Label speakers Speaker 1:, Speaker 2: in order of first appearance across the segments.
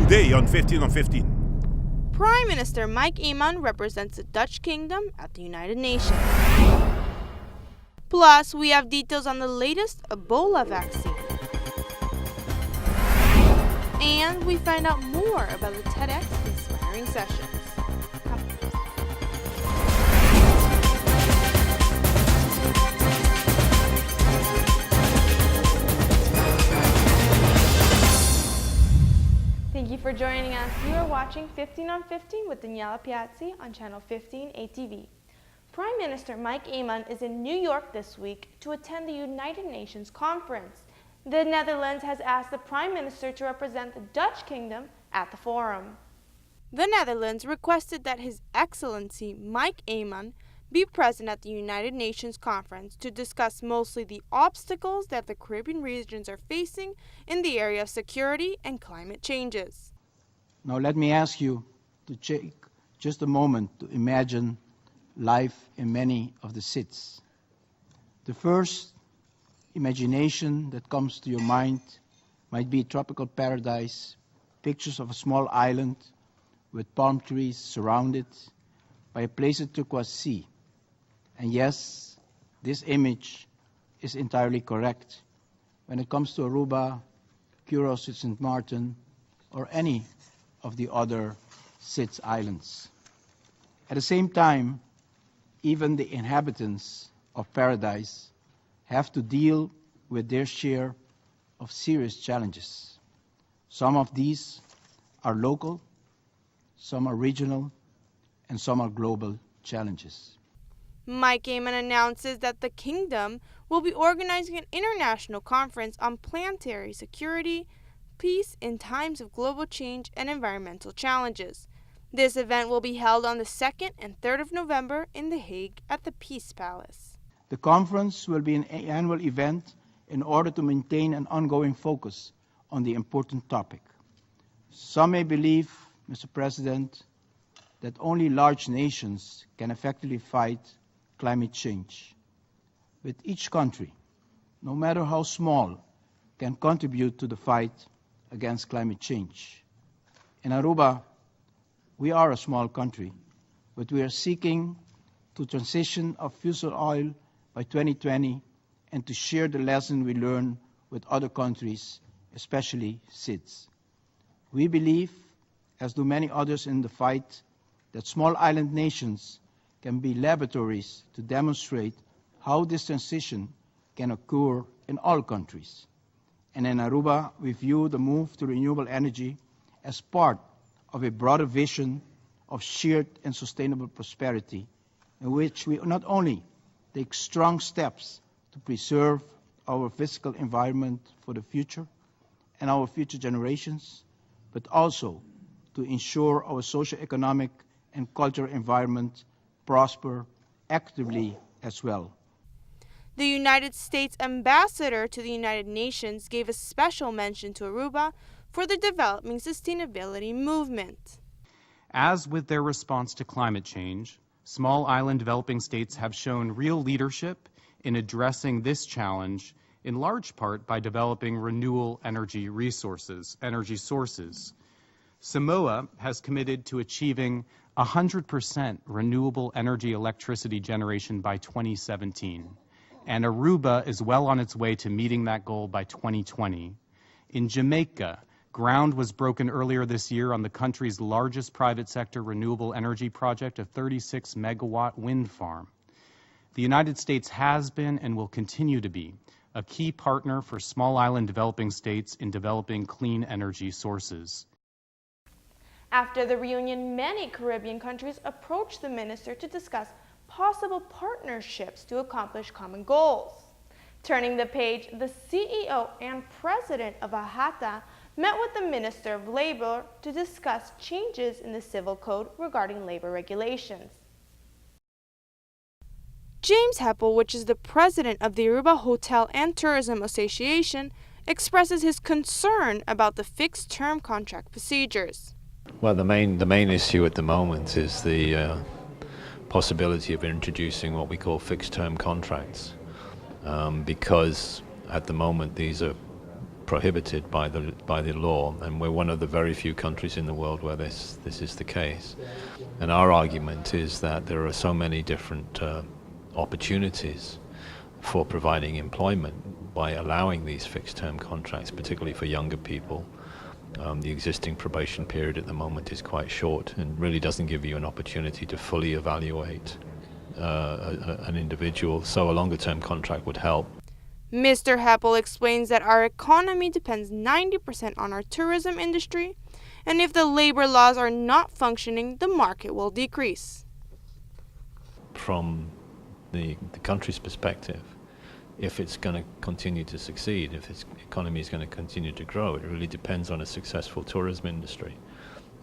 Speaker 1: Today on 15 on 15.
Speaker 2: Prime Minister Mike Eman represents the Dutch Kingdom at the United Nations. Plus, we have details on the latest Ebola vaccine. And we find out more about the TEDx Inspiring Sessions. Thank you for joining us. You are watching 15 on 15 with Daniela Piazzi on Channel 15 ATV. Prime Minister Mike Eman is in New York this week to attend the United Nations conference. The Netherlands has asked the Prime Minister to represent the Dutch Kingdom at the forum. The Netherlands requested that His Excellency Mike Eman be present at the United Nations conference to discuss mostly the obstacles that the Caribbean regions are facing in the area of security and climate changes.
Speaker 3: Now let me ask you to take just a moment to imagine life in many of the SIDS. The first imagination that comes to your mind might be a tropical paradise, pictures of a small island with palm trees surrounded by a placid turquoise sea. And yes, this image is entirely correct when it comes to Aruba, Curos, St. Martin, or any of the other SIDS islands. At the same time, even the inhabitants of paradise have to deal with their share of serious challenges. Some of these are local, some are regional, and some are global challenges.
Speaker 2: Mike Eman announces that the Kingdom will be organizing an international conference on planetary security, peace in times of global change and environmental challenges. This event will be held on the 2nd and 3rd of November in The Hague at the Peace Palace.
Speaker 3: The conference will be an annual event in order to maintain an ongoing focus on the important topic. Some may believe, Mr. President, that only large nations can effectively fight climate change. But each country, no matter how small, can contribute to the fight against climate change. In Aruba, we are a small country, but we are seeking to transition off fossil oil by 2020 and to share the lesson we learn with other countries, especially SIDS. We believe, as do many others in the fight, that small island nations can be laboratories to demonstrate how this transition can occur in all countries. And in Aruba, we view the move to renewable energy as part of a broader vision of shared and sustainable prosperity, in which we not only take strong steps to preserve our physical environment for the future and our future generations, but also to ensure our socio-economic and cultural environment prosper actively as well.
Speaker 2: The United States ambassador to the United Nations gave a special mention to Aruba for the developing sustainability movement.
Speaker 4: As with their response to climate change, small island developing states have shown real leadership in addressing this challenge, in large part by developing renewable energy sources. Samoa has committed to achieving 100% renewable energy electricity generation by 2017, and Aruba is well on its way to meeting that goal by 2020. In Jamaica, ground was broken earlier this year on the country's largest private sector renewable energy project, a 36-megawatt wind farm. The United States has been and will continue to be a key partner for small island developing states in developing clean energy sources.
Speaker 2: After the reunion, many Caribbean countries approached the minister to discuss possible partnerships to accomplish common goals. Turning the page, the CEO and president of AHATA met with the Minister of Labor to discuss changes in the Civil Code regarding labor regulations. James Heppel, which is the president of the Aruba Hotel and Tourism Association, expresses his concern about the fixed-term contract procedures.
Speaker 5: Well, the main issue at the moment is the possibility of introducing what we call fixed-term contracts, because at the moment these are prohibited by the law, and we're one of the very few countries in the world where this is the case. And our argument is that there are so many different opportunities for providing employment by allowing these fixed-term contracts, particularly for younger people. The existing probation period at the moment is quite short and really doesn't give you an opportunity to fully evaluate an individual, so a longer-term contract would help.
Speaker 2: Mr. Heppel explains that our economy depends 90% on our tourism industry, and if the labor laws are not functioning, the market will decrease.
Speaker 5: From the country's perspective, if it's going to continue to succeed, if its economy is going to continue to grow, it really depends on a successful tourism industry.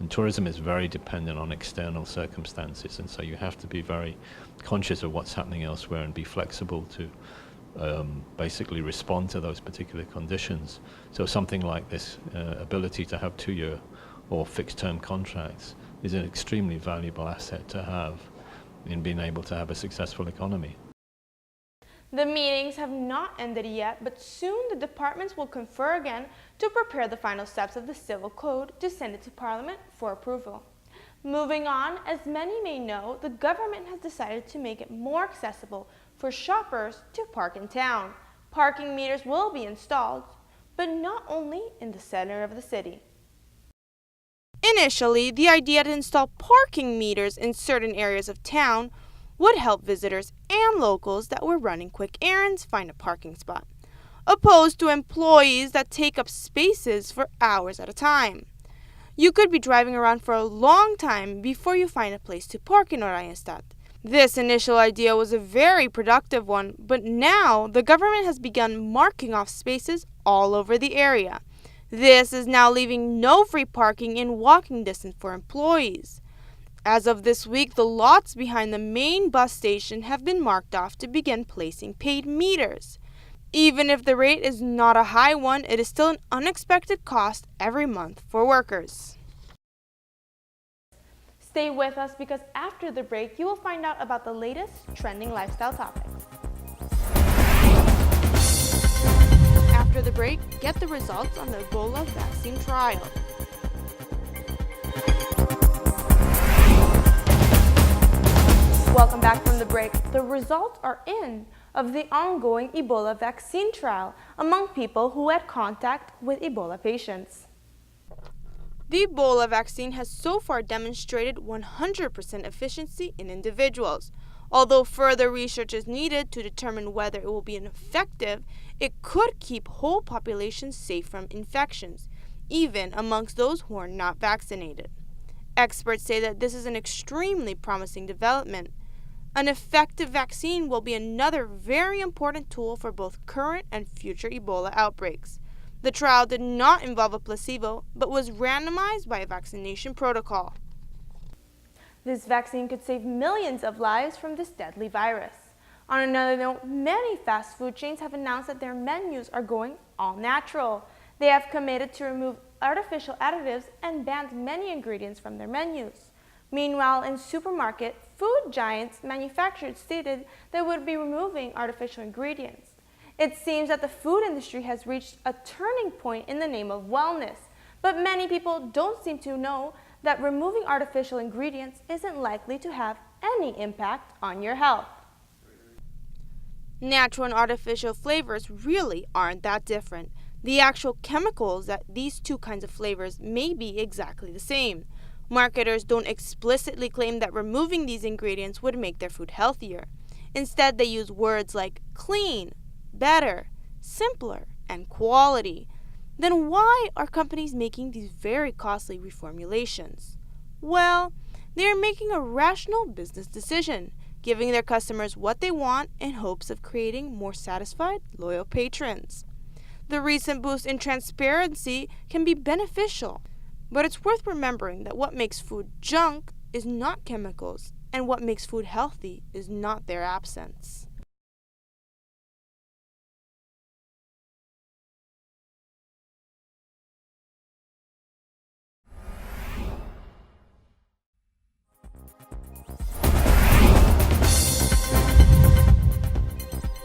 Speaker 5: And tourism is very dependent on external circumstances, and so you have to be very conscious of what's happening elsewhere and be flexible to basically respond to those particular conditions. So something like this ability to have 2-year or fixed-term contracts is an extremely valuable asset to have in being able to have a successful economy.
Speaker 2: The meetings have not ended yet, but soon the departments will confer again to prepare the final steps of the Civil Code to send it to Parliament for approval. Moving on, as many may know, the government has decided to make it more accessible for shoppers to park in town. Parking meters will be installed, but not only in the center of the city. Initially, the idea to install parking meters in certain areas of town would help visitors and locals that were running quick errands find a parking spot, opposed to employees that take up spaces for hours at a time. You could be driving around for a long time before you find a place to park in Oranienstadt. This initial idea was a very productive one, but now the government has begun marking off spaces all over the area. This is now leaving no free parking in walking distance for employees. As of this week, the lots behind the main bus station have been marked off to begin placing paid meters. Even if the rate is not a high one, it is still an unexpected cost every month for workers. Stay with us because after the break, you will find out about the latest trending lifestyle topics. After the break, get the results on the Ebola vaccine trial. Welcome back from the break. The results are in of the ongoing Ebola vaccine trial among people who had contact with Ebola patients. The Ebola vaccine has so far demonstrated 100% efficiency in individuals. Although further research is needed to determine whether it will be effective, it could keep whole populations safe from infections, even amongst those who are not vaccinated. Experts say that this is an extremely promising development. An effective vaccine will be another very important tool for both current and future Ebola outbreaks. The trial did not involve a placebo, but was randomized by a vaccination protocol. This vaccine could save millions of lives from this deadly virus. On another note, many fast food chains have announced that their menus are going all natural. They have committed to remove artificial additives and banned many ingredients from their menus. Meanwhile, in supermarket, food giants manufacturers stated they would be removing artificial ingredients. It seems that the food industry has reached a turning point in the name of wellness, but many people don't seem to know that removing artificial ingredients isn't likely to have any impact on your health. Natural and artificial flavors really aren't that different. The actual chemicals that these two kinds of flavors may be exactly the same. Marketers don't explicitly claim that removing these ingredients would make their food healthier. Instead, they use words like clean, better, simpler, and quality. Then why are companies making these very costly reformulations? Well, they are making a rational business decision, giving their customers what they want in hopes of creating more satisfied, loyal patrons. The recent boost in transparency can be beneficial, but it's worth remembering that what makes food junk is not chemicals, and what makes food healthy is not their absence.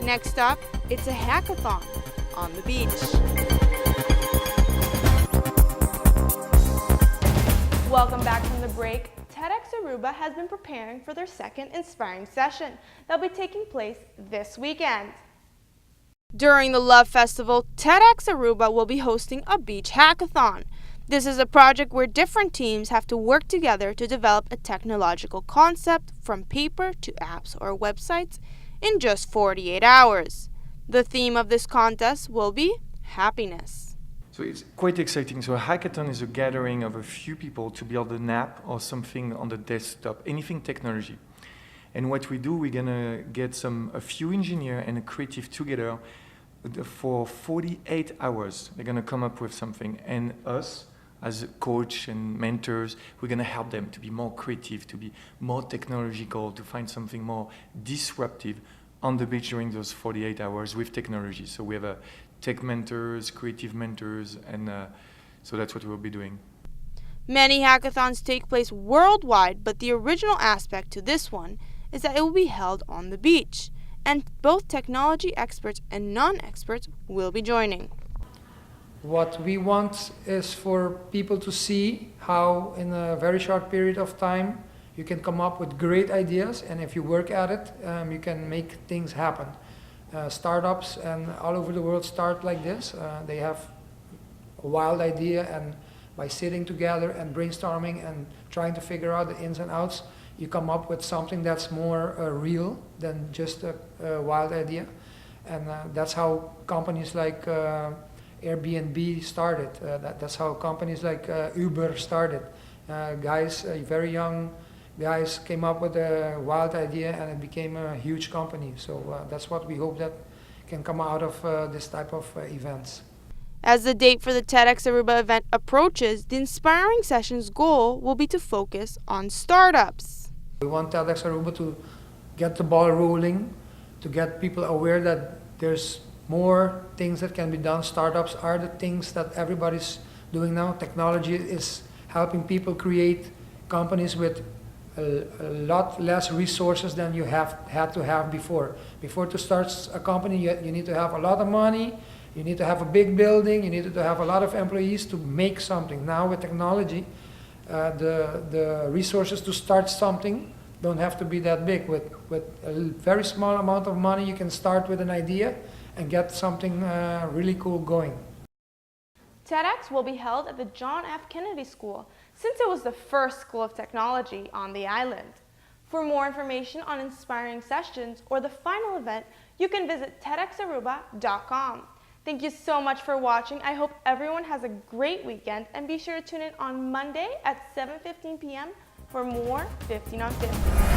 Speaker 2: Next up, it's a hackathon on the beach. Welcome back from the break. TEDx Aruba has been preparing for their second inspiring session that will be taking place this weekend. During the Love Festival, TEDx Aruba will be hosting a beach hackathon. This is a project where different teams have to work together to develop a technological concept from paper to apps or websites in just 48 hours. The theme of this contest will be happiness.
Speaker 6: So it's quite exciting. So a hackathon is a gathering of a few people to build an app or something on the desktop, anything technology. And what we do, we're gonna get a few engineers and a creative together for 48 hours. They're gonna come up with something, and us, as a coach and mentors, we're gonna help them to be more creative, to be more technological, to find something more disruptive on the beach during those 48 hours with technology. So we have a tech mentors, creative mentors, and so that's what we'll be doing.
Speaker 2: Many hackathons take place worldwide, but the original aspect to this one is that it will be held on the beach, and both technology experts and non-experts will be joining.
Speaker 7: What we want is for people to see how in a very short period of time you can come up with great ideas, and if you work at it, you can make things happen. Startups and all over the world start like this. They have a wild idea, and by sitting together and brainstorming and trying to figure out the ins and outs, you come up with something that's more real than just a wild idea. And that's how companies like Airbnb started. That's how companies like Uber started. Very young guys came up with a wild idea, and it became a huge company. So that's what we hope that can come out of this type of events.
Speaker 2: As the date for the TEDx Aruba event approaches, the Inspiring Sessions goal will be to focus on startups.
Speaker 7: We want TEDx Aruba to get the ball rolling, to get people aware that there's more things that can be done. Startups are the things that everybody's doing now. Technology is helping people create companies with a lot less resources than you had to have before. Before, to start a company, you need to have a lot of money, you need to have a big building, you need to have a lot of employees to make something. Now with technology, the resources to start something don't have to be that big. With a very small amount of money, you can start with an idea and get something really cool going.
Speaker 2: TEDx will be held at the John F. Kennedy School, since it was the first school of technology on the island. For more information on Inspiring Sessions or the final event, you can visit TEDxAruba.com. Thank you so much for watching. I hope everyone has a great weekend, and be sure to tune in on Monday at 7:15 p.m. for more 15 on 15.